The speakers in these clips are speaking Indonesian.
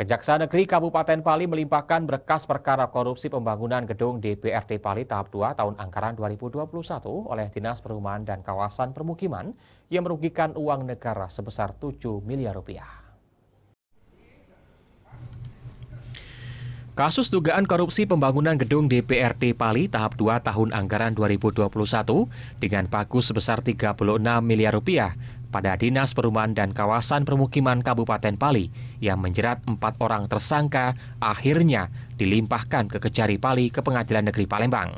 Kejaksaan Negeri Kabupaten Pali melimpahkan berkas perkara korupsi pembangunan gedung DPRD Pali tahap 2 tahun anggaran 2021 oleh Dinas Perumahan dan Kawasan Permukiman yang merugikan uang negara sebesar 7 miliar rupiah. Kasus dugaan korupsi pembangunan gedung DPRD Pali tahap 2 tahun anggaran 2021 dengan pagu sebesar 36 miliar rupiah pada Dinas Perumahan dan Kawasan Permukiman Kabupaten Pali yang menjerat 4 orang tersangka akhirnya dilimpahkan ke Kejari Pali ke Pengadilan Negeri Palembang.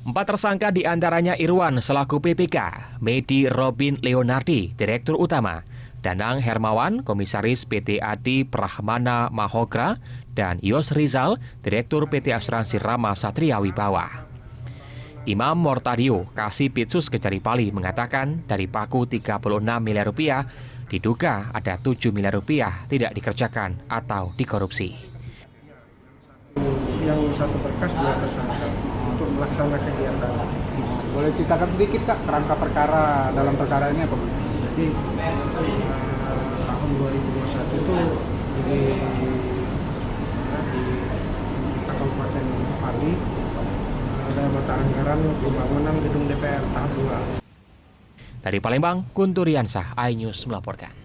4 tersangka diantaranya Irwan selaku PPK, Medi Robin Leonardi, Direktur Utama, Danang Hermawan, Komisaris PT Adi Prahmana Mahogra, dan Yos Rizal, Direktur PT Asuransi Rama Satria Wibawa. Imam Mortadio, Kasipitsus Kejari Pali mengatakan dari paku 36 miliar rupiah diduga ada 7 miliar rupiah tidak dikerjakan atau dikorupsi. Yang satu berkas 2 tersangka untuk melaksanakan kegiatan. Boleh ceritakan sedikit Kak kerangka perkara dalam perkara ini apa? Jadi tahun 2021 itu di Kabupaten Pali ada mata anggaran pembangunan gedung DPR tahap 2. Dari Palembang, Kunturiansah, iNews melaporkan.